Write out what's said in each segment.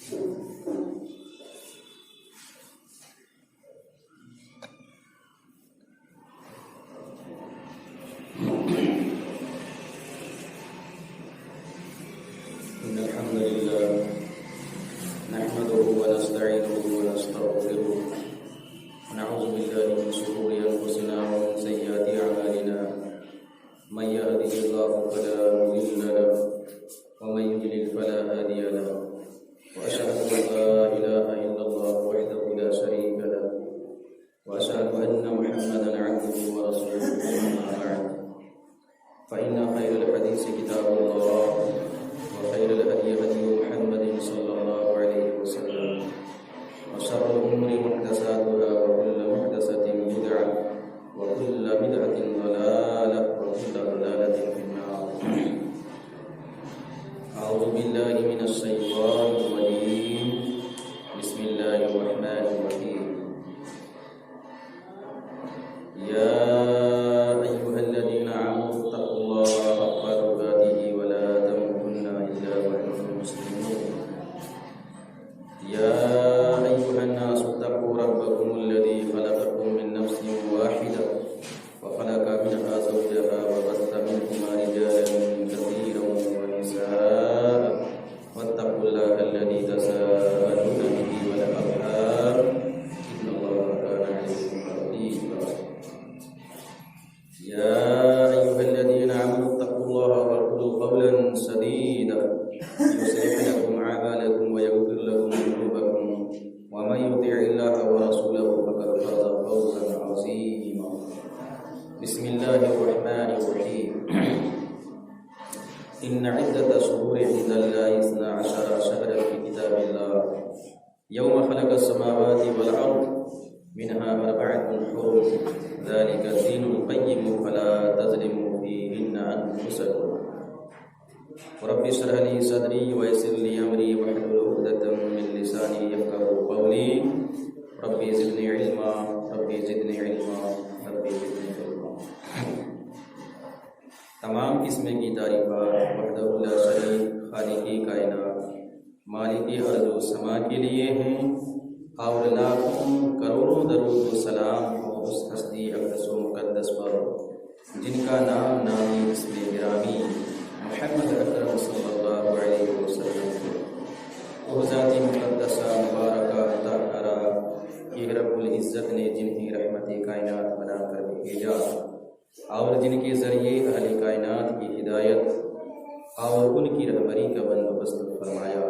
إن الحمد لله نحمده ونستعينه ونستغفره ونعوذ بالله من شرور أنفسنا ومن سيئات أعمالنا من يهده الله فلا مضل له ومن يضلل فلا هادي له وأشهد أن لا إله إلا الله وحده لا شريك له وأشهد أن محمدا عبده ورسوله أما بعد فإن خير الحديث كتاب الله وخير الهدي هدي محمد صلى الله عليه وسلم وشر الأمور محدثاتها وكل محدثة بدعة وكل بدعة ضلالة وكل ضلالة في النار. أعوذ بالله من الشيطان الرجيم. بسم الله الرحمن الرحيم. يا أيها الذين آمنوا اتقوا الله حق تقاته ولا تموتن إلا وأنتم مسلمون. يا أيها الناس اتقوا ربكم الذي خلقكم من نفس واحدة وخلق منها زوجها وبث منهما رجالا كثيرا ونساء واتقوا الله الذي تساءلون به والأرحام إن الله كان عليكم رقيبا. يا أيها الذين آمنوا اتقوا الله وقولوا قولا سديدا يصلح لكم أعمالكم ويغفر لكم ذنوبكم ومن يطع الله ورسوله فقد فاز فوزا عظيما. بسم الله الرحمن الرحيم. إن عدة شهور عند الله 12 شهرا في كتاب الله يوم خلق السماوات والأرض منها 4 حرم ذلك الدين القيم فلا تظلموا فيهن أنفسكم. رب اشرح لي صدري ويسر لي أمري واحلل عقدة من لساني يفقهوا قولي. ربي زدني علما ربي زدني علما ربي زدني علما. تمام قسم کی تعریفات وحدہ لا شریک خالق کائنات مالک ارض و سما کے لیے ہیں، اور لاکھوں کروڑوں درود و سلام ہو اس ہستی اقدس و مقدس پر جن کا نام نامی اسم گرامی محمد اکرم صلی اللہ علیہ وسلم وہ ذاتی مقدسہ مبارکہ طاہرہ کہ رب العزت نے جنہیں رحمت کائنات بنا کر بھیجا اور جن کے ذریعے اہل کائنات کی ہدایت اور ان کی رہبری کا بندوبست فرمایا.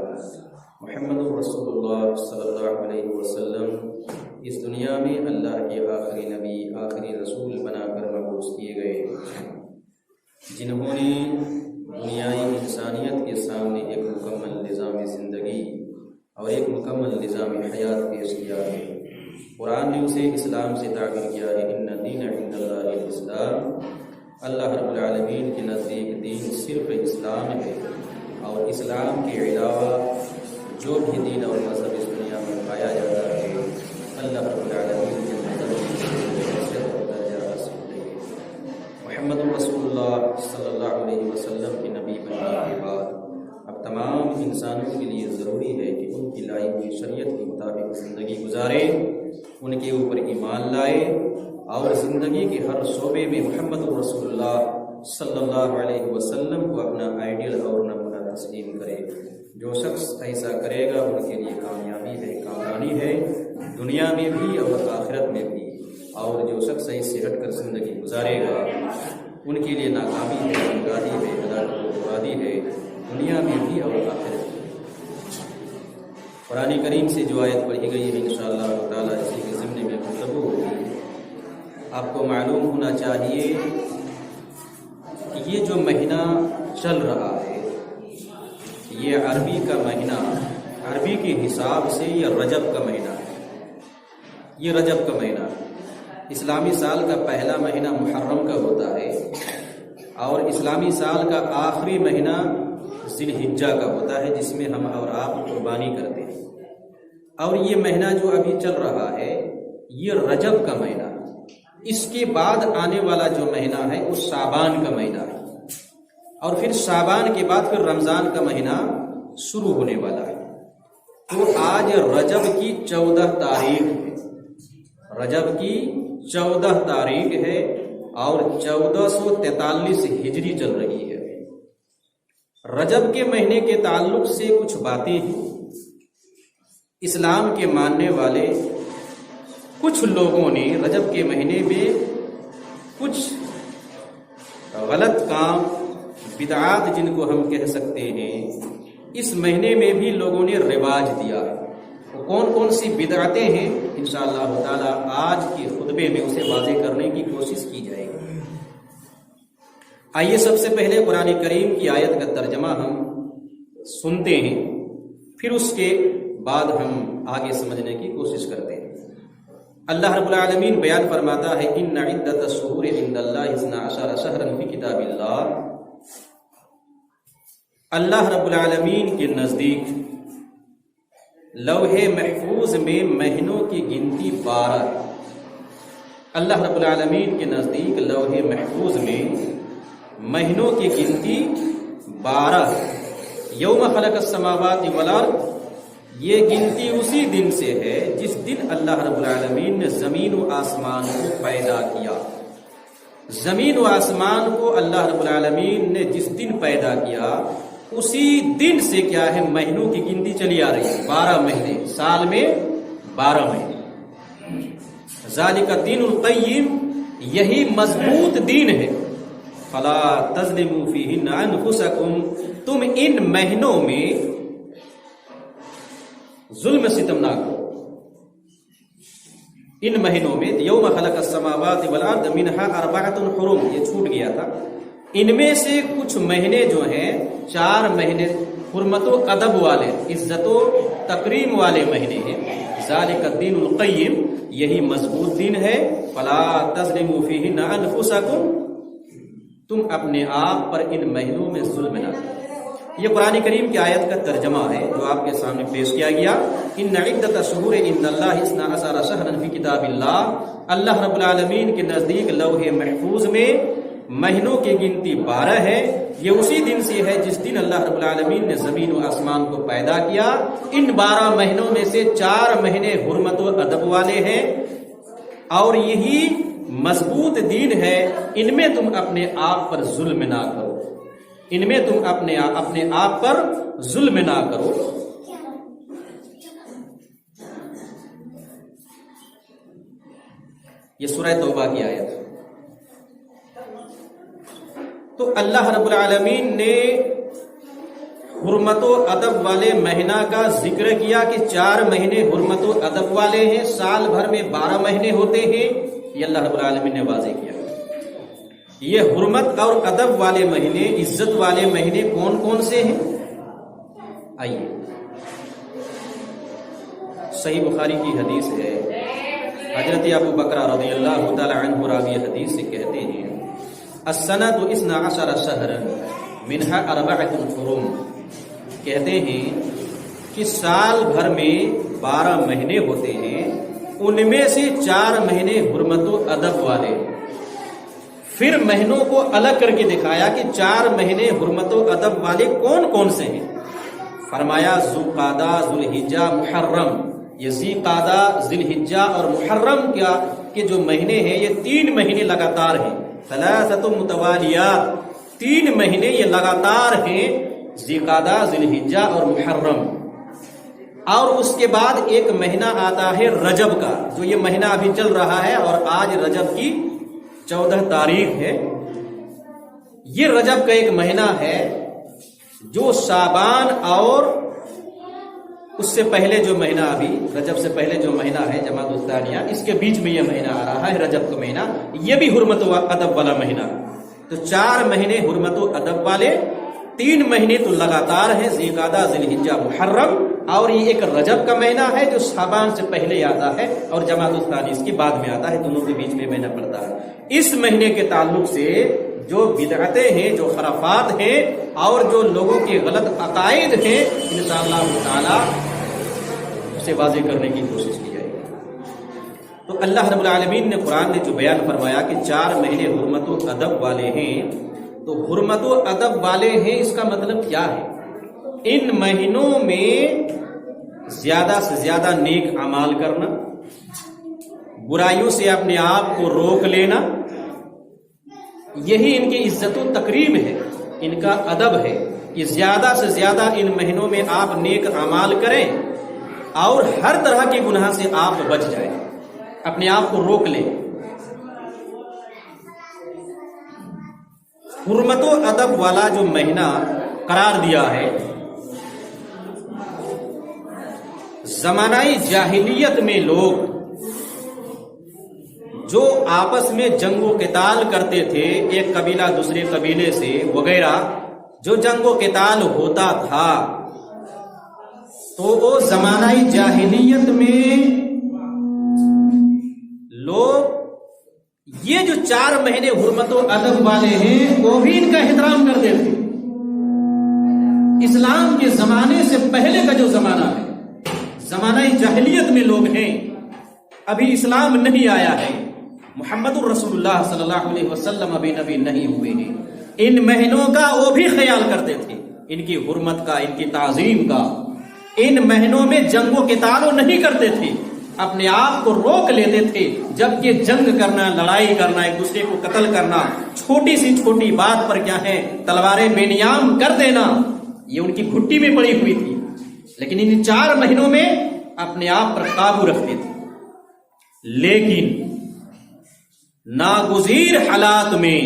محمد رسول اللہ صلی اللہ علیہ وسلم اس دنیا میں اللہ کے آخری نبی آخری رسول بنا کر مبعوث کیے گئے، جنہوں نے دنیائی انسانیت کے سامنے ایک مکمل نظام زندگی اور ایک مکمل نظام حیات پیش کیا ہے. قرآن نے اسے اسلام سے تعبیر کیا ہے. ان الدین عند اللہ الاسلام. اللہ رب العالمین کے نزدیک دین صرف اسلام ہے، اور اسلام کے علاوہ جو بھی دین اور مذہب اس دنیا میں پایا جاتا ہے اللہ رب العالمین کے نظر اور درجہ حاصل ہے. محمد رسول اللہ صلی اللہ علیہ وسلم کے نبی بننے کے بعد اب تمام انسانوں کے لیے ضروری ہے کہ ان کی لائی ہوئی شریعت کے مطابق زندگی گزارے، ان کے اوپر ایمان لائے، اور زندگی کے ہر شعبے میں محمد رسول اللہ صلی اللہ علیہ وسلم کو اپنا آئیڈیل اور نمونہ تسلیم کرے. جو شخص ایسا کرے گا ان کے لیے کامیابی ہے، کامرانی ہے، دنیا میں بھی اور آخرت میں بھی. اور جو شخص ایسے ہٹ کر زندگی گزارے گا ان کے لیے ناکامی ہے، بربادی ہے، ہلاکت و بربادی ہے، دنیا میں بھی اور آخرت میں. قرآن کریم سے جو آیت پڑھی گئی ہے انشاءاللہ تعالیٰ اسی کے ضمن میں گفتگو ہوگی. آپ کو معلوم ہونا چاہیے کہ یہ جو مہینہ چل رہا ہے یہ عربی کا مہینہ، عربی کے حساب سے یہ رجب کا مہینہ ہے. یہ رجب کا مہینہ اسلامی سال کا پہلا مہینہ محرم کا ہوتا ہے، اور اسلامی سال کا آخری مہینہ ذی الحجہ کا ہوتا ہے، جس میں ہم اور آپ قربانی کرتے ہیں. اور یہ مہینہ جو ابھی چل رہا ہے یہ رجب کا مہینہ ہے. اس کے بعد آنے والا جو مہینہ ہے وہ شعبان کا مہینہ ہے، اور پھر شعبان کے بعد پھر رمضان کا مہینہ شروع ہونے والا ہے. تو آج رجب کی 14 تاریخ ہے، رجب کی 14 تاریخ ہے اور 1443 ہجری چل رہی ہے۔ رجب کے مہینے کے تعلق سے کچھ باتیں ہیں۔ اسلام کے ماننے والے کچھ لوگوں نے رجب کے مہینے میں کچھ غلط کام، بدعات جن کو ہم کہہ سکتے ہیں، اس مہینے میں بھی لوگوں نے رواج دیا ہے۔ کون کون سی بدعتیں ہیں انشاءاللہ تعالی آج کے خطبے میں اسے واضح کرنے کی کوشش کی جائے گی۔ آئیے سب سے پہلے قرآن کریم کی آیت کا ترجمہ ہم سنتے ہیں، پھر اس کے بعد ہم آگے سمجھنے کی کوشش کرتے ہیں۔ اللہ رب العالمین بیان فرماتا ہے ان عدت الشہور عند اللہ 12 شہرا فی کتاب اللہ۔ اللہ رب العالمین کے نزدیک لوح محفوظ میں مہینوں کی گنتی 12 ہے۔ اللہ رب العالمین کے نزدیک لوح محفوظ میں مہینوں کی گنتی 12 ہے۔ یوم خلق السماوات والارض، یہ گنتی اسی دن سے ہے جس دن اللہ رب العالمین نے زمین و آسمان کو پیدا کیا۔ زمین و آسمان کو اللہ رب العالمین نے جس دن پیدا کیا اسی دن سے کیا ہے مہینوں کی گنتی چلی آ رہی ہے۔ 12 مہینے، سال میں 12 مہینے۔ ذالک الدین القیم، یہی مضبوط دین ہے۔ فلا تظلموا فیہن انفسکم، تم ان مہینوں میں ظلم ستم نہ کرو۔ ان مہینوں میں یوم خلق السماوات والارض منہا 4 حرم، یہ چھوٹ گیا تھا۔ ان میں سے کچھ مہینے جو ہیں 4 مہینے حرمت و ادب والے، عزت و تکریم والے مہینے ہیں۔ ذالک الدین القیم، یہی مضبوط دین ہے۔ فلا تظلموا فیہن انفسکم، تم اپنے آپ پر ان مہینوں میں ظلم نہ کرو۔ یہ قرآن کریم کی آیت کا ترجمہ ہے جو آپ کے سامنے پیش کیا گیا۔ ان عدت الشہور عند اللہ 12 شہرا فی کتاب اللہ، اللہ رب العالمین کے نزدیک لوح محفوظ میں مہینوں کی گنتی 12 ہے۔ یہ اسی دن سے ہے جس دن اللہ رب العالمین نے زمین و آسمان کو پیدا کیا۔ ان 12 مہینوں میں سے 4 مہینے حرمت و ادب والے ہیں اور یہی مضبوط دین ہے۔ ان میں تم اپنے آپ پر ظلم نہ کرو، ان میں تم اپنے آپ پر ظلم نہ کرو۔ یہ سورہ توبہ کی آیت ہے۔ تو اللہ رب العالمین نے حرمت و ادب والے مہینہ کا ذکر کیا کہ 4 مہینے حرمت و ادب والے ہیں، سال بھر میں 12 مہینے ہوتے ہیں۔ یہ اللہ رب العالمین نے واضح کیا۔ یہ حرمت اور ادب والے مہینے، عزت والے مہینے کون کون سے ہیں؟ آئیے، صحیح بخاری کی حدیث ہے، حضرت ابو بکر رضی اللہ تعالی عنہ راوی حدیث سے کہتے ہیں السنۃ 12 شہرا منہا 4 حرم، کہتے ہیں کہ سال بھر میں 12 مہینے ہوتے ہیں، ان میں سے 4 مہینے حرمت و ادب والے۔ پھر مہینوں کو الگ کر کے دکھایا کہ 4 مہینے حرمت و ادب والے کون کون سے ہیں۔ فرمایا ذوالقعدہ، ذوالحجہ، محرم۔ یہ ذوالقعدہ، ذوالحجہ اور محرم کے جو مہینے ہیں یہ 3 مہینے لگاتار ہیں۔ 3 متوالیات، 3 مہینے یہ لگاتار ہیں، ذوالقعدہ، ذوالحجہ اور محرم۔ اور اس کے بعد ایک مہینہ آتا ہے رجب کا، جو یہ مہینہ ابھی چل رہا ہے اور آج رجب کی 14 تاریخ ہے۔ یہ رجب کا ایک مہینہ ہے جو شعبان اور اس سے پہلے جو مہینہ، ابھی رجب سے پہلے جو مہینہ ہے جمادی الثانیہ، اس کے بیچ میں یہ مہینہ آ رہا ہے رجب کا مہینہ، یہ بھی حرمت و ادب والا مہینہ۔ تو 4 مہینے حرمت و ادب والے، 3 مہینے تو لگاتار ہیں، ذوالقعدہ، ذوالحجہ، محرم، اور یہ ایک رجب کا مہینہ ہے جو شعبان سے پہلے آتا ہے اور جمادی الثانی اس کے بعد میں آتا ہے، دونوں کے بیچ میں مہینہ پڑتا ہے۔ اس مہینے کے تعلق سے جو بدعتیں ہیں، جو خرافات ہیں اور جو لوگوں کے غلط عقائد ہیں، انشاءاللہ تعالی اسے واضح کرنے کی کوشش کی جائے گی۔ تو اللہ رب العالمین نے قرآن نے جو بیان فرمایا کہ 4 مہینے حرمت و ادب والے ہیں، تو حرمت و ادب والے ہیں اس کا مطلب کیا ہے؟ ان مہینوں میں زیادہ سے زیادہ نیک اعمال کرنا، برائیوں سے اپنے آپ کو روک لینا، یہی ان کی عزت و تکریم ہے، ان کا ادب ہے کہ زیادہ سے زیادہ ان مہینوں میں آپ نیک اعمال کریں اور ہر طرح کے گناہ سے آپ بچ جائیں، اپنے آپ کو روک لیں۔ حرمت و ادب والا جو مہینہ قرار دیا ہے، زمانہ جاہلیت میں لوگ جو آپس میں جنگ و قتال کرتے تھے، ایک قبیلہ دوسرے قبیلے سے وغیرہ جو جنگ و قتال ہوتا تھا، تو وہ زمانہ جاہلیت میں لوگ یہ جو 4 مہینے حرمت و ادب والے ہیں وہ بھی ان کا احترام کرتے تھے۔ اسلام کے زمانے سے پہلے کا جو زمانہ ہے، زمانہ جاہلیت میں لوگ ہیں، ابھی اسلام نہیں آیا ہے، محمد الرسول اللہ صلی اللہ علیہ وسلم ابھی نبی نہیں ہوئے ہیں، ان مہینوں کا وہ بھی خیال کرتے تھے، ان کی حرمت کا، ان کی تعظیم کا۔ ان مہینوں میں جنگ و قتال نہیں کرتے تھے، اپنے آپ کو روک لیتے تھے، جبکہ جنگ کرنا، لڑائی کرنا، ایک دوسرے کو قتل کرنا، چھوٹی سی چھوٹی بات پر کیا ہے تلواریں بے نیام کر دینا، یہ ان کی گھٹی میں پڑی ہوئی تھی، لیکن ان 4 مہینوں میں اپنے آپ پر قابو رکھتے تھے۔ لیکن ناگزیر حالات میں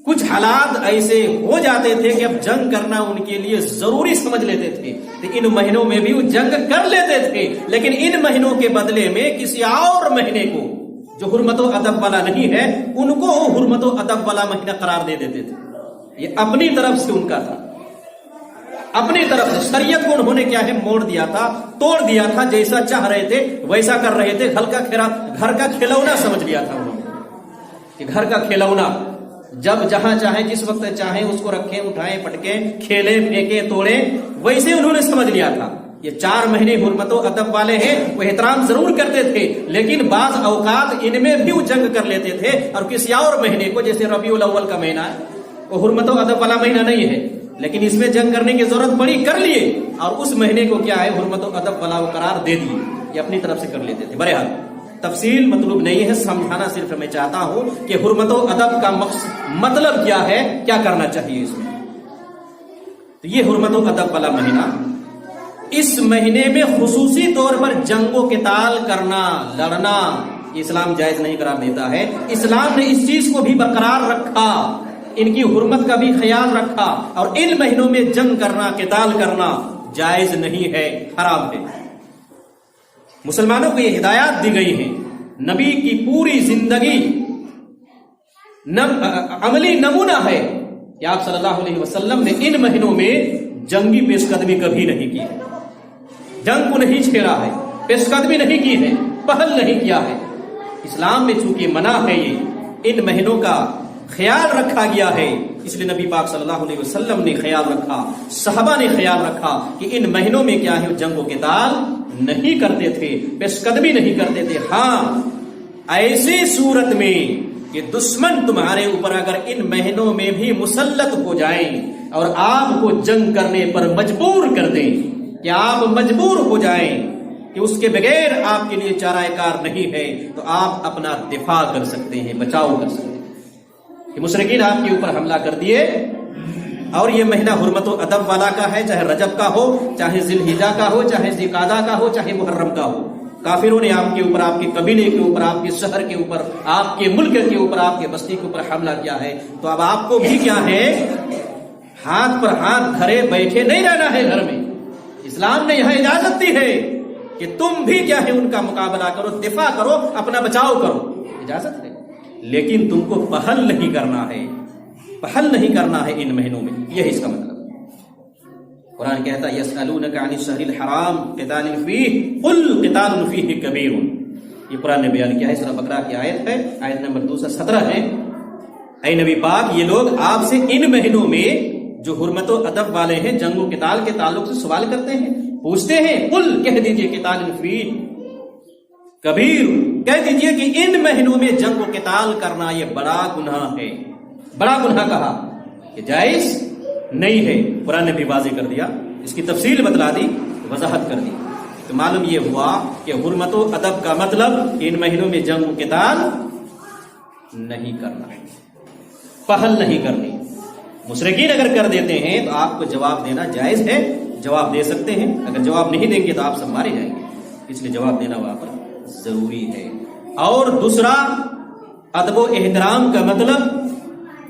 کچھ حالات ایسے ہو جاتے تھے کہ اب جنگ کرنا ان کے لیے ضروری سمجھ لیتے تھے، تو ان مہینوں میں بھی وہ جنگ کر لیتے تھے، لیکن ان مہینوں کے بدلے میں کسی اور مہینے کو جو حرمت و ادب والا نہیں ہے ان کو حرمت و ادب والا مہینہ قرار دے دیتے تھے۔ یہ اپنی طرف سے ان کا تھا، اپنی طرف سے شریعت کو انہوں نے کیا ہے موڑ دیا تھا، توڑ دیا تھا، جیسا چاہ رہے تھے ویسا کر رہے تھے، گھر کا کھلونا سمجھ لیا تھا انہوں نے کہ گھر کا کھلونا جب جہاں چاہیں جس وقت چاہیں اس کو رکھیں، اٹھائیں، پٹکیں، کھیلیں، پھینکیں، توڑیں، ویسے انہوں نے سمجھ لیا تھا۔ یہ 4 مہینے حرمت و ادب والے ہیں، وہ احترام ضرور کرتے تھے، لیکن بعض اوقات ان میں بھی وہ جنگ کر لیتے تھے، اور کسی اور مہینے کو جیسے ربیع الاول کا مہینہ ہے وہ حرمت و ادب والا مہینہ نہیں ہے، لیکن اس میں جنگ کرنے کی ضرورت پڑی، کر لیے، اور اس مہینے کو کیا ہے حرمت و ادب والا وہ قرار دے دیے، یہ اپنی طرف سے کر لیتے تھے۔ بہرحال تفصیل مطلوب نہیں ہے، سمجھانا صرف میں چاہتا ہوں کہ حرمت و ادب کا مطلب کیا ہے، کیا کرنا چاہیے اس میں۔ تو یہ حرمت و ادب والا مہینہ، اس مہینے میں خصوصی طور پر جنگ و قتال کرنا، لڑنا، اسلام جائز نہیں قرار دیتا ہے۔ اسلام نے اس چیز کو بھی برقرار رکھا، ان کی حرمت کا بھی خیال رکھا، اور ان مہینوں میں جنگ کرنا، قتال کرنا جائز نہیں ہے، حرام ہے۔ مسلمانوں کو یہ ہدایات دی گئی ہیں، نبی کی پوری زندگی عملی نمونہ ہے کہ آپ صلی اللہ علیہ وسلم نے ان مہینوں میں جنگی پیش قدمی کبھی نہیں کی، جنگ کو نہیں چھیڑا ہے، پیش قدمی نہیں کی ہے، پہل نہیں کیا ہے۔ اسلام میں چونکہ منع ہے، یہ ان مہینوں کا خیال رکھا گیا ہے، اس لیے نبی پاک صلی اللہ علیہ وسلم نے خیال رکھا، صحابہ نے خیال رکھا کہ ان مہینوں میں کیا ہے جنگ و قتال نہیں کرتے تھے، پیش قدمی نہیں کرتے تھے۔ ہاں ایسی صورت میں کہ دشمن تمہارے اوپر اگر ان مہینوں میں بھی مسلط ہو جائیں اور آپ کو جنگ کرنے پر مجبور کر دیں، کہ آپ مجبور ہو جائیں کہ اس کے بغیر آپ کے لیے چارہ کار نہیں ہے، تو آپ اپنا دفاع کر سکتے ہیں، بچاؤ کر سکتے ہیں۔ کہ مشرکین آپ کے اوپر حملہ کر دیے، اور یہ مہینہ حرمت و ادب والا کا ہے، چاہے رجب کا ہو، چاہے ذی الحجہ کا ہو، چاہے ذی القعدہ کا ہو، چاہے محرم کا ہو، کافروں نے آپ کے اوپر، آپ کے قبیلے کے اوپر، آپ کے شہر کے اوپر، آپ کے ملک کے اوپر، آپ کے بستی کے اوپر حملہ کیا ہے، تو اب آپ کو بھی کیا ہے ہاتھ پر ہاتھ دھرے بیٹھے نہیں رہنا ہے گھر میں۔ اسلام نے یہاں اجازت دی ہے کہ تم بھی کیا ہے ان کا مقابلہ کرو، دفاع کرو، اپنا بچاؤ کرو، اجازت ہے، لیکن تم کو پہل نہیں کرنا ہے، پہل نہیں کرنا ہے ان مہینوں میں، یہی اس کا مطلب۔ قرآن کہتا ہے یسألونک عن الشہر الحرام قتال فیہ قل قتال فیہ کبیر، یہ قرآن نے بیان کیا ہے، سورہ بقرہ کی آیت ہے، آیت نمبر 217 ہے۔ اے نبی پاک، یہ لوگ آپ سے ان مہینوں میں جو حرمت و ادب والے ہیں، جنگ و قتال کے تعلق سے سوال کرتے ہیں، پوچھتے ہیں، قل کہہ دیجئے قتال فیہ کبیر، کہہ دیجئے کہ ان مہینوں میں جنگ و قتال کرنا یہ بڑا گناہ ہے۔ بڑا گناہ کہا کہ جائز نہیں ہے، قرآن نے بھی واضح کر دیا، اس کی تفصیل بتلا دی۔ وضاحت کر دی. تو معلوم یہ ہوا کہ حرمت و ادب کا مطلب ان مہینوں میں جنگ و قتال نہیں کرنا ہے، پہل نہیں کرنی. مشرکین اگر کر دیتے ہیں تو آپ کو جواب دینا جائز ہے، جواب دے سکتے ہیں. اگر جواب نہیں دیں گے تو آپ سب مارے جائیں گے، اس لیے جواب دینا وہاں پر ضروری ہے. اور دوسرا ادب و احترام کا مطلب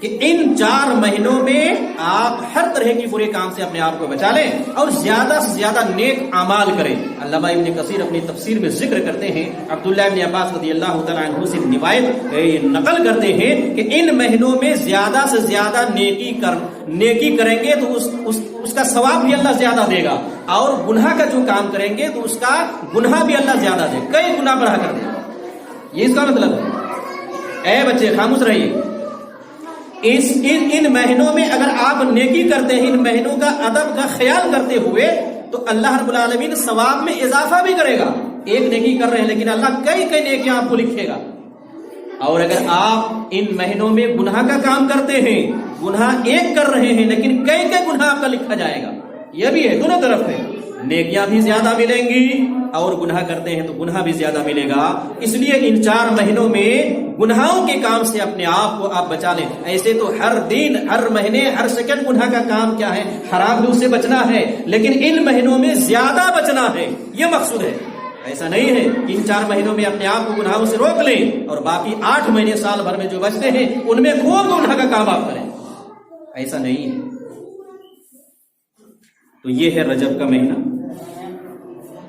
کہ ان 4 مہینوں میں آپ ہر طرح کی برے کام سے اپنے آپ کو بچا لیں اور زیادہ سے زیادہ نیک اعمال کریں. علامہ ابن کثیر اپنی تفسیر میں ذکر کرتے ہیں، عبداللہ ابن عباس رضی اللہ تعالیٰ عنہ سے روایت نقل کرتے ہیں کہ ان مہینوں میں زیادہ سے زیادہ نیکی کریں گے تو اس کا ثواب بھی اللہ زیادہ دے گا، اور گناہ کا جو کام کریں گے تو اس کا گناہ بھی اللہ زیادہ دے گا، کئی گنا بڑھا کر دے گا. یہ اس کا مطلب ہے. اے بچے خاموش رہیے. ان مہینوں میں اگر آپ نیکی کرتے ہیں، ان مہینوں کا ادب کا خیال کرتے ہوئے، تو اللہ رب العالمین ثواب میں اضافہ بھی کرے گا. ایک نیکی کر رہے ہیں لیکن اللہ کئی نیکیاں آپ کو لکھے گا. اور اگر آپ ان مہینوں میں گناہ کا کام کرتے ہیں، گناہ ایک کر رہے ہیں لیکن کئی گناہ آپ کا لکھا جائے گا. یہ بھی ہے، دونوں طرف ہے. نیکیاں بھی زیادہ ملیں گی اور گناہ کرتے ہیں تو گناہ بھی زیادہ ملے گا. اس لیے ان 4 مہینوں میں گناہوں کے کام سے اپنے آپ کو آپ بچا لیں. ایسے تو ہر دن، ہر مہینے، ہر سیکنڈ گناہ کا کام کیا ہے؟ حرام دو سے بچنا ہے، لیکن ان مہینوں میں زیادہ بچنا ہے، یہ مقصود ہے. ایسا نہیں ہے کہ ان 4 مہینوں میں اپنے آپ کو گناہوں سے روک لیں اور باقی 8 مہینے سال بھر میں جو بچتے ہیں ان میں خوب گناہ کا کام آپ کریں. ایسا نہیں ہے. تو یہ ہے رجب کا مہینہ.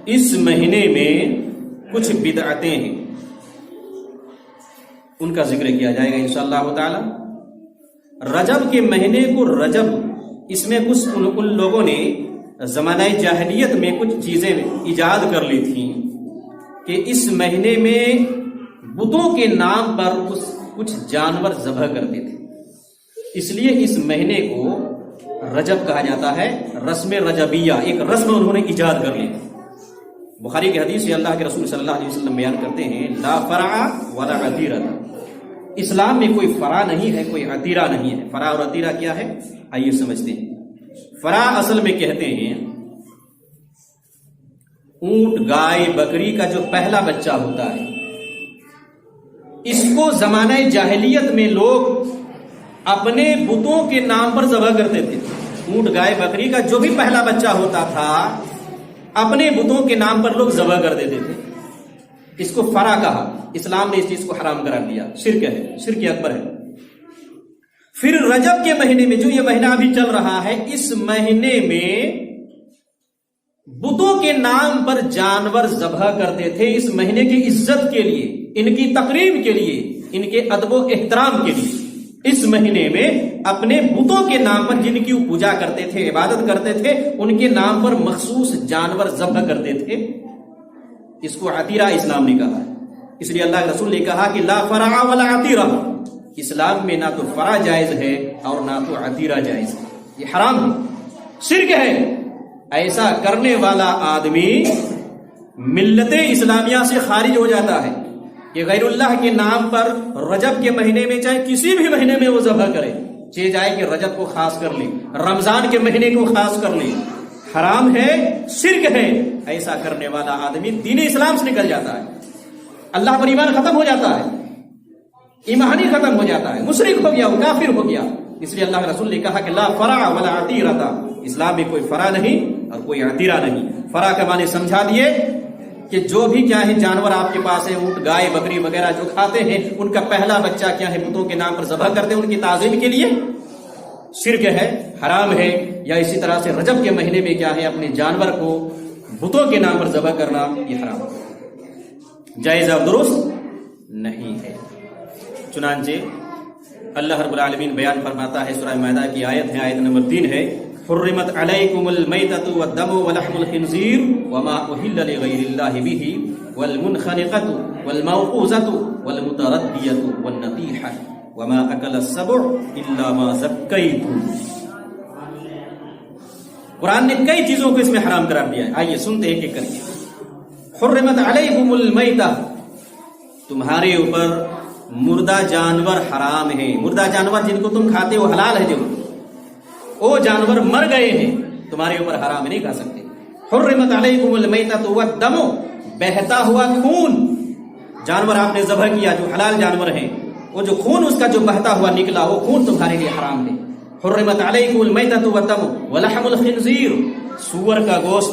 اس مہینے میں کچھ بدعتیں ہیں، ان کا ذکر کیا جائے گا انشاءاللہ تعالی. رجب کے مہینے کو رجب، اس میں کچھ ان لوگوں نے زمانہ جاہلیت میں کچھ چیزیں ایجاد کر لی تھیں کہ اس مہینے میں بتوں کے نام پر کچھ جانور ذبح کرتے تھے. اس لیے اس مہینے کو رجب کہا جاتا ہے. رسم رجبیہ، ایک رسم انہوں نے ایجاد کر لی. بخاری کی حدیث سے اللہ کے رسول صلی اللہ علیہ وسلم بیان کرتے ہیں، لا فرع ولا عتیرہ. اسلام میں کوئی فرع نہیں ہے، کوئی عتیرہ نہیں ہے. فرع اور عتیرہ کیا ہے؟ آئیے سمجھتے ہیں. فرع اصل میں کہتے ہیں اونٹ، گائے، بکری کا جو پہلا بچہ ہوتا ہے، اس کو زمانہ جاہلیت میں لوگ اپنے بتوں کے نام پر ذبح کرتے تھے. اونٹ، گائے، بکری کا جو بھی پہلا بچہ ہوتا تھا اپنے بتوں کے نام پر لوگ ذبح کر دیتے تھے. اس کو فرع کہا. اسلام نے اس چیز کو حرام قرار دیا. شرک ہے، شرک اکبر ہے. پھر رجب کے مہینے میں، جو یہ مہینہ ابھی چل رہا ہے، اس مہینے میں بتوں کے نام پر جانور ذبح کرتے تھے. اس مہینے کی عزت کے لیے، ان کی تقریب کے لیے، ان کے ادب و احترام کے لیے اس مہینے میں اپنے بتوں کے نام پر، جن کی وہ پوجا کرتے تھے، عبادت کرتے تھے، ان کے نام پر مخصوص جانور ذبح کرتے تھے. اس کو عتیرہ اسلام نے کہا ہے. اس لیے اللہ کے رسول نے کہا کہ لا فرع ولا عتیرہ. اسلام میں نہ تو فرع جائز ہے اور نہ تو عتیرہ جائز ہے. یہ حرام ہے، شرک ہے. ایسا کرنے والا آدمی ملت اسلامیہ سے خارج ہو جاتا ہے کہ غیر اللہ کے نام پر رجب کے مہینے میں، چاہے کسی بھی مہینے میں وہ ذبح کرے، چاہے جائے کہ رجب کو خاص کر لے، رمضان کے مہینے کو خاص کر لے. حرام ہے، شرک ہے. ایسا کرنے والا آدمی دین اسلام سے نکل جاتا ہے. اللہ پر ایمان ختم ہو جاتا ہے، ایمانی ختم ہو جاتا ہے، مشرک ہو گیا، وہ کافر ہو گیا. اس لیے اللہ کے رسول نے کہا کہ لا فرع ولا عتیرہ. اسلام میں کوئی فرع نہیں اور کوئی عتیرہ نہیں. فرع کے معنی سمجھا دیے کہ جو بھی کیا ہے جانور آپ کے پاس ہے، اونٹ، گائے، بکری وغیرہ جو کھاتے ہیں، ان کا پہلا بچہ کیا ہے بتوں کے نام پر ذبح کرتے ہیں ان کی تعظیم کے لیے. شرک ہے، حرام ہے. یا اسی طرح سے رجب کے مہینے میں کیا ہے اپنے جانور کو بتوں کے نام پر ذبح کرنا، یہ حرام ہے، جائز اور درست نہیں ہے. چنانچہ اللہ رب العالمین بیان فرماتا ہے، سورہ مائدہ کی آیت ہے، آیت نمبر 3 ہے، حرمت علیکم المیتۃ والدم ولحم الخنزیر وما اہل لغیر اللہ بہ والمنخنقۃ والموقوذۃ والمتردیۃ والنطیحۃ وما اکل السبع الا ما ذکیتم. قرآن نے کئی چیزوں کو اس میں حرام قرار دیا ہے. آئیے سنتے ہیں ایک ایک کر کے. حرمت علیکم المیتۃ، تمہارے اوپر مردہ جانور حرام ہیں. مردہ جانور جن کو تم کھاتے ہو حلال ہے، جو وہ جانور مر گئے ہیں تمہارے اوپر حرام نہیں کھا سکتے. حرمت علیکم المیتۃ والدم، بہتا ہوا خون، جانور آپ نے ذبح کیا جو حلال جانور ہیں، وہ جو خون اس کا جو بہتا ہوا نکلا وہ خون تمہارے لیے حرام ہے. حرمت علیکم المیتۃ والدم ولحم الخنزیر، سور کا گوشت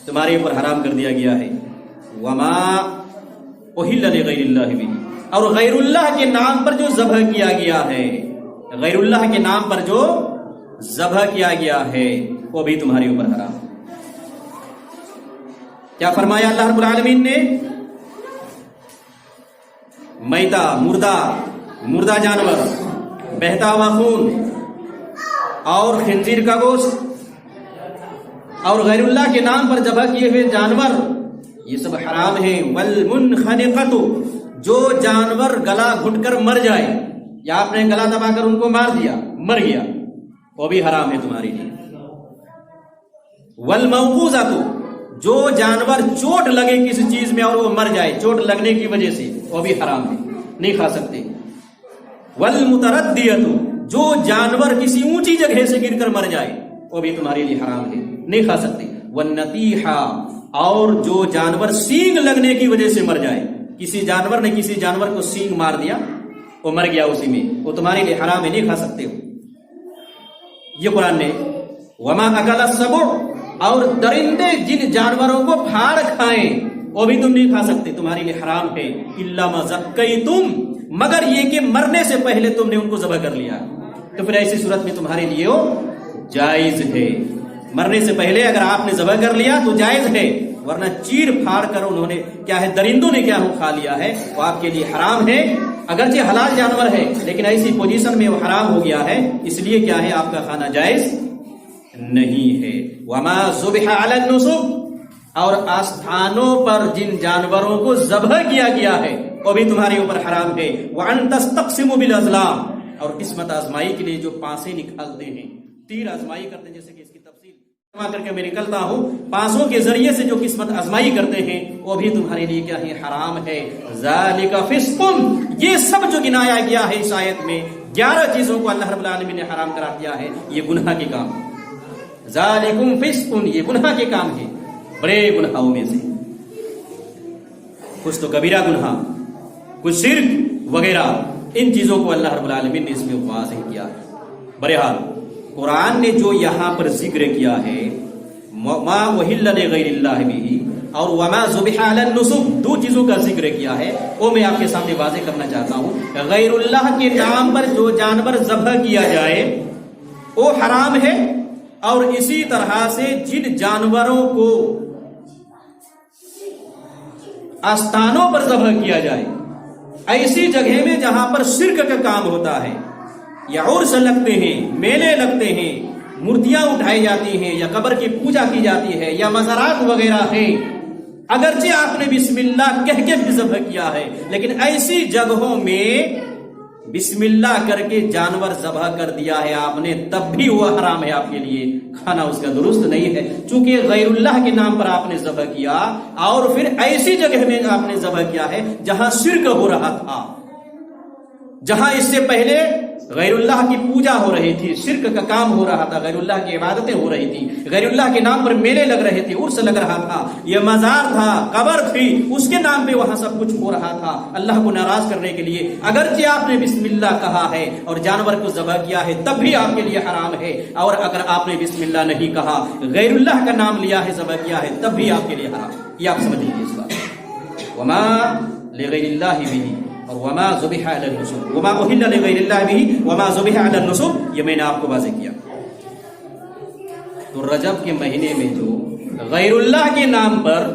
تمہارے اوپر حرام کر دیا گیا ہے. وما اہل لغیر اللہ بہ، اور غیر اللہ کے نام پر جو ذبح کیا گیا ہے، غیر اللہ کے نام پر جو ذبح کیا گیا ہے وہ بھی تمہارے اوپر حرام. کیا فرمایا اللہ رب العالمین نے؟ میتا، مردہ جانور، بہتا ہوا خون اور خنزیر کا گوشت اور غیر اللہ کے نام پر ذبح کیے ہوئے جانور یہ سب حرام ہیں. والمنخنقۃ، جو جانور گلا گھٹ کر مر جائے، یا آپ نے گلا دبا کر ان کو مار دیا، مر گیا، وہ بھی حرام ہے تمہارے لیے. والموقوذۃ، جو جانور چوٹ لگے کسی چیز میں اور وہ مر جائے چوٹ لگنے کی وجہ سے، وہ بھی حرام ہے، نہیں کھا سکتے. والمتردیۃ، جو جانور کسی اونچی جگہ سے گر کر مر جائے وہ بھی تمہارے لیے حرام ہے، نہیں کھا سکتے. والنطیحہ، اور جو جانور سینگ لگنے کی وجہ سے مر جائے، کسی جانور نے کسی جانور کو سینگ مار دیا، وہ مر گیا اسی میں، وہ تمہارے لیے حرام ہے، نہیں کھا سکتے ہو. یہ قرآن نے. وما اکل السبع، اور درندے جن جانوروں کو پھاڑ کھائیں وہ بھی تم نہیں کھا سکتے، تمہارے لیے حرام ہے. الا ما ذکیتم، مگر یہ کہ مرنے سے پہلے تم نے ان کو ذبح کر لیا تو پھر ایسی صورت میں تمہارے لیے وہ جائز ہے. مرنے سے پہلے اگر آپ نے ذبح کر لیا تو جائز ہے، ورنہ چیر پھاڑ کر انہوں نے کیا ہے، درندوں نے کیا کھا لیا ہے، وہ آپ کے لیے حرام ہے. اگرچہ حلال جانور ہے لیکن ایسی پوزیشن میں وہ حرام ہو گیا ہے، اس لیے کیا ہے، آپ کا کھانا جائز نہیں ہے. وما ذبح علی النصب، اور آستھانوں پر جن جانوروں کو ذبح کیا گیا ہے وہ بھی تمہارے اوپر حرام ہے. وان تستقسموا بالازلام، اور قسمت آزمائی کے لیے جو پانسے نکالتے ہیں، تیر آزمائی کرتے ہیں، جیسے کہ اس کی تفصیل کر کے میں نکلتا ہوں، پانسوں کے ذریعے سے جو قسمت آزمائی کرتے ہیں وہ بھی تمہارے لیے کیا ہے، حرام ہے. ذالک فسق، یہ سب جو گنایا گیا ہے اس آیت میں 11 چیزوں کو اللہ رب العالمین نے حرام قرار دیا ہے، یہ گناہ کے کام. ذالکم فسق، یہ گناہ کے کام ہے، بڑے گناہوں میں سے. کچھ تو کبیرہ گناہ، کچھ شرک وغیرہ، ان چیزوں کو اللہ رب العالمین نے اس میں واضح کیا ہے. بہرحال قرآن نے جو یہاں پر ذکر کیا ہے، ما اہل لغیر اللہ بہ اور وما ذبح علی النصب، دو چیزوں کا ذکر کیا ہے، وہ میں آپ کے سامنے واضح کرنا چاہتا ہوں. غیر اللہ کے نام پر جو جانور ذبح کیا جائے وہ حرام ہے، اور اسی طرح سے جن جانوروں کو آستانوں پر ذبح کیا جائے، ایسی جگہ میں جہاں پر شرک کا کام ہوتا ہے، یا عرس لگتے ہیں، میلے لگتے ہیں، مورتیاں اٹھائی جاتی ہیں، یا قبر کی پوجا کی جاتی ہے، یا مزارات وغیرہ ہیں، اگرچہ آپ نے بسم اللہ کہہ کے بھی ذبح کیا ہے لیکن ایسی جگہوں میں بسم اللہ کر کے جانور ذبح کر دیا ہے آپ نے، تب بھی وہ حرام ہے آپ کے لیے، کھانا اس کا درست نہیں ہے، چونکہ غیر اللہ کے نام پر آپ نے ذبح کیا اور پھر ایسی جگہ میں آپ نے ذبح کیا ہے جہاں شرک ہو رہا تھا، جہاں اس سے پہلے غیر اللہ کی پوجا ہو رہی تھی، شرک کا کام ہو رہا تھا، غیر اللہ کی عبادتیں ہو رہی تھی، غیر اللہ کے نام پر میلے لگ رہے تھے، عرس لگ رہا تھا، یہ مزار تھا، قبر تھی، اس کے نام پہ وہاں سب کچھ ہو رہا تھا اللہ کو ناراض کرنے کے لیے. اگرچہ آپ نے بسم اللہ کہا ہے اور جانور کو ذبح کیا ہے تب بھی آپ کے لیے حرام ہے، اور اگر آپ نے بسم اللہ نہیں کہا، غیر اللہ کا نام لیا ہے، ذبح کیا ہے، تب بھی آپ کے لیے حرام. یہ آپ سمجھ لیجیے اس بات. وما لغیر اللہ بہ اور وما ذبح علی النصب، وما اہل لغیر اللہ بہ وما ذبح علی النصب، یہ میں نے آپ کو واضح کیا. تو رجب کے مہینے میں جو غیر اللہ کے نام پر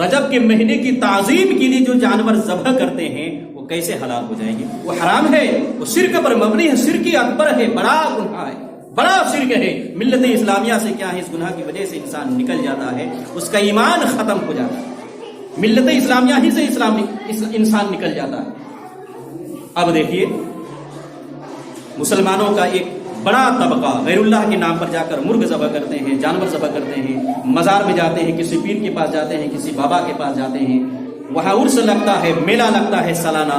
رجب کے مہینے کی تعظیم کے لیے جو جانور ذبح کرتے ہیں وہ کیسے حلال ہو جائیں گے؟ وہ حرام ہے، وہ شرک پر مبنی ہے، شرک اکبر ہے، بڑا گناہ ہے، بڑا شرک ہے. ملت اسلامیہ سے کیا ہے، اس گناہ کی وجہ سے انسان نکل جاتا ہے، اس کا ایمان ختم ہو جاتا ہے، ملت اسلامیہ ہی سے انسان نکل جاتا ہے. اب دیکھیے مسلمانوں کا ایک بڑا طبقہ غیر اللہ کے نام پر جا کر مرغ ذبح کرتے ہیں، جانور ذبح کرتے ہیں، مزار میں جاتے ہیں، کسی پیر کے پاس جاتے ہیں، کسی بابا کے پاس جاتے ہیں، وہاں عرس لگتا ہے، میلہ لگتا ہے سالانہ،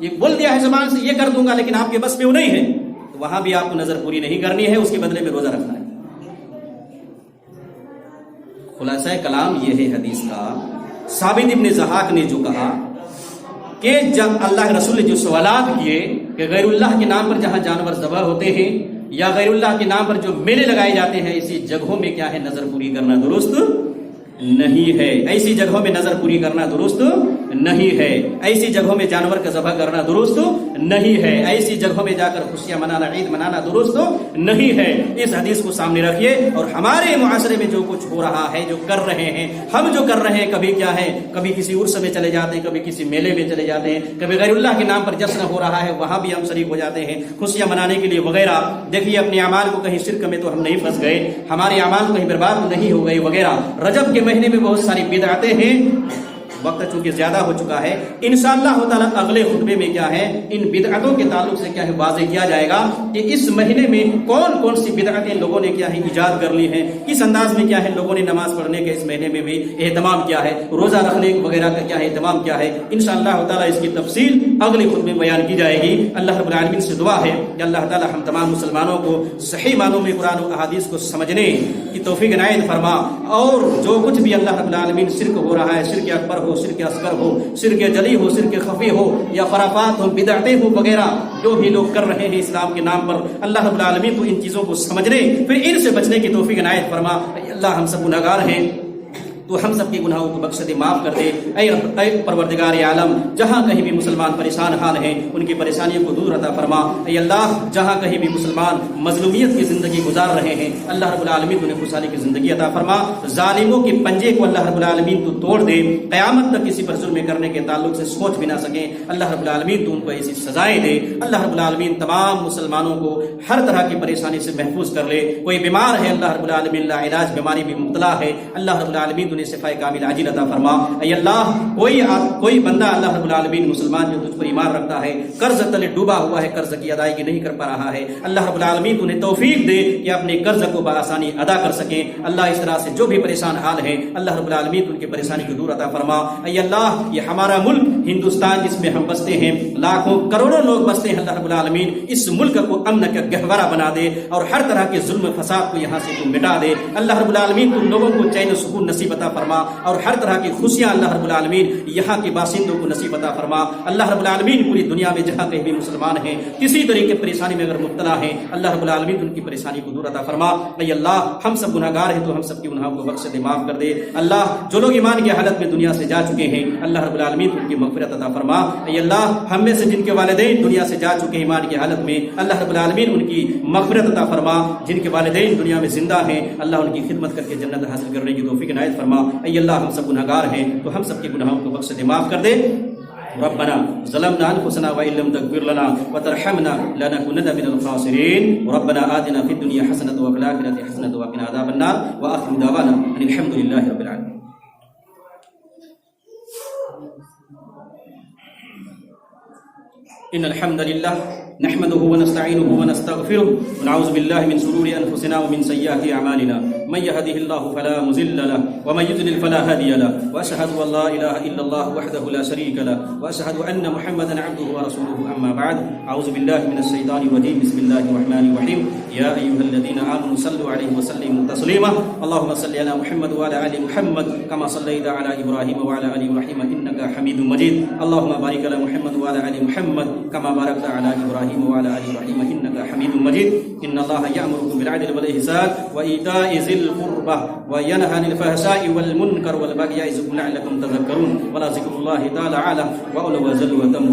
یہ بول دیا ہے زبان سے یہ کر دوں گا لیکن آپ کے بس میں وہ نہیں ہے، تو وہاں بھی آپ کو نظر پوری نہیں کرنی ہے، اس کے بدلے میں روزہ رکھنا ہے۔ خلاصہ کلام یہ ہے حدیث کا، ثابت ابن ضحاک نے جو کہا کہ جب اللہ کے رسول نے جو سوالات کیے کہ غیر اللہ کے نام پر جہاں جانور ذبح ہوتے ہیں یا غیر اللہ کے نام پر جو میلے لگائے جاتے ہیں، ایسی جگہوں میں کیا ہے نظر پوری کرنا درست نہیں ہے، ایسی جگہوں میں نظر پوری کرنا درست نہیں ہے، ایسی جگہوں میں جانور کا ذبح کرنا درست نہیں ہے، ایسی جگہوں میں جا کر خوشیاں منانا، عید منانا درست نہیں ہے۔ اس حدیث کو سامنے رکھیے، اور ہمارے معاشرے میں جو کچھ ہو رہا ہے، جو کر رہے ہیں، ہم جو کر رہے ہیں، کبھی کیا ہے، کبھی کسی عرس میں چلے جاتے ہیں، کبھی کسی میلے میں چلے جاتے ہیں، کبھی غیر اللہ کے نام پر جشن ہو رہا ہے وہاں بھی ہم شریک ہو جاتے ہیں خوشیاں منانے کے لیے وغیرہ۔ دیکھیے اپنے اعمال کو کہیں شرک میں تو ہم نہیں پھنس گئے، ہمارے اعمال کہیں برباد نہیں ہو گئے وغیرہ۔ رجب کے مہینے میں بہت ساری بدعتیں ہیں، وقت چونکہ زیادہ ہو چکا ہے، انشاءاللہ تعالی اگلے خطبے میں کیا ہے ان بدعتوں کے تعلق سے کیا ہے واضح کیا جائے گا کہ اس مہینے میں کون کون سی بدعتیں لوگوں نے کیا ہے ایجاد کر لی ہیں، کس انداز میں کیا ہے لوگوں نے نماز پڑھنے کے اس مہینے میں بھی اہتمام کیا ہے، روزہ رکھنے وغیرہ کا کیا ہے اہتمام کیا ہے۔ انشاءاللہ تعالی اس کی تفصیل اگلے خطبے میں بیان کی جائے گی۔ اللہ رب العالمین سے دعا ہے کہ اللہ تعالی ہم تمام مسلمانوں کو صحیح معنوں میں قرآن و احادیث کو سمجھنے کی توفیق عنایت فرما، اور جو کچھ بھی اللہ رب العالمین شرک ہو رہا ہے، شرک اکبر ہو، شرک اصغر ہو، شرک جلی ہو، شرک خفی ہو، یا خرافات ہو، بدعتیں ہو وغیرہ، جو بھی لوگ کر رہے ہیں اسلام کے نام پر، اللہ رب العالمین تو ان چیزوں کو سمجھنے پھر ان سے بچنے کی توفیق عنایت فرما۔ اللہ ہم سب گناہگار ہیں، تو ہم سب کے گناہوں کو بخش دے، معاف کر دے۔ اے پروردگار عالم، جہاں کہیں بھی مسلمان پریشان حال ہیں ان کی پریشانیوں کو دور عطا فرما۔ اے اللہ، جہاں کہیں بھی مسلمان مظلومیت کی زندگی گزار رہے ہیں اللہ رب العالمین انہیں خوشحالی کی زندگی عطا فرما۔ ظالموں کے پنجے کو اللہ رب العالمین تو توڑ دے، قیامت تک کسی پر ظلم کرنے کے تعلق سے سوچ بھی نہ سکیں اللہ رب العالمین تو ان کو ایسی سزائیں دے۔ اللہ رب العالمین تمام مسلمانوں کو ہر طرح کی پریشانی سے محفوظ کر لے۔ کوئی بیمار ہے اللہ رب العالمین لا علاج بیماری بھی مبتلا ہے اللہ رب العالمین انہیں شفاء کامل عاجل عطا فرما۔ اے اللہ، کوئی بندہ اللہ رب العالمین مسلمان جو تجھ پر ایمان رکھتا ہے قرض تلے ڈوبا ہوا ہے، قرض کی ادائیگی نہیں کر پا رہا ہے، اللہ رب العالمین انہیں توفیق دے کہ اپنے قرض کو بآسانی ادا کر سکیں۔ اللہ اس طرح سے جو بھی پریشان حال ہیں اللہ رب العالمین ان کی پریشانی کو دور عطا فرما۔ اے اللہ، یہ ہمارا ملک ہندوستان جس میں ہم بستے ہیں، لاکھوں کروڑوں لوگ بستے ہیں اللہ رب العالمین اس ملک کو امن کا گہوارہ بنا دے اور ہر طرح کے ظلم فساد کو یہاں سے تو مٹا دے۔ اللہ رب العالمین تم لوگوں کو چین و سکون نصیب عطا فرما اور ہر طرح کی خوشیاں اللہ رب العالمین یہاں کے باشندوں کو نصیب عطا فرما۔ اللہ رب العالمین پوری دنیا میں جہاں کہیں بھی مسلمان ہیں کسی طریقے کی پریشانی میں اگر مبتلا ہیں اللہ رب العالمین ان کی پریشانی کو دور عطا فرما۔ اے اللہ، ہم سب گناہگار ہیں تو ہم سب کی گناہوں کو بخش دے، معاف کر دے۔ اللہ، جو لوگ ایمان کی حالت میں دنیا سے جا چکے ہیں اللہ رب العالمین ان کی مغفرت عطا فرما۔ اے اللہ، ہم میں سے جن کے والدین دنیا سے جا چکے ہیں ایمان کی حالت میں اللہ رب العالمین ان کی مغفرت عطا فرما۔ جن کے والدین دنیا میں زندہ ہیں اللہ ان کی خدمت کر کے جنت حاصل کرنے کی توفیق عنایت فرما۔ اے اللہ، ہم سب گناہگار ہیں تو ہم سب کے گناہوں کو بخش دے، معاف کر دے۔ ربنا ظلمنا انفسنا وان لم تغفر لنا وترحمنا لنكونن من الخاسرين ربنا آتنا في الدنيا حسنة وفي الآخرة حسنة وقنا عذاب النار وآخر دعوانا ان الحمد لله رب العالمين۔ ان الحمد لله نحمده ونستعينه ونستغفره ونعوذ بالله من شرور انفسنا ومن سيئات اعمالنا من يهده الله فلا مضل له ومن يضلل فلا هادي له واشهد ان لا اله الا الله وحده لا شريك له واشهد ان محمدا عبده ورسوله اما بعد اعوذ بالله من الشيطان الرجيم بسم الله الرحمن الرحيم يا ايها الذين امنوا صلوا عليه وسلموا تسليما اللهم صل على محمد وعلى ال محمد كما صليت على ابراهيم وعلى ال ابراهيم انك حميد مجيد اللهم بارك على محمد وعلى ال محمد كما باركت على ابراهيم وعلى ال ابراهيم انك حميد مجيد ان الله يأمركم بالعدل والاحسان وايتاء ذي القربى وينهى عن الفحشاء والمنكر والبغي يعظكم لعلكم تذكرون ولذكر الله تعالى اعلى واولو وزل وتم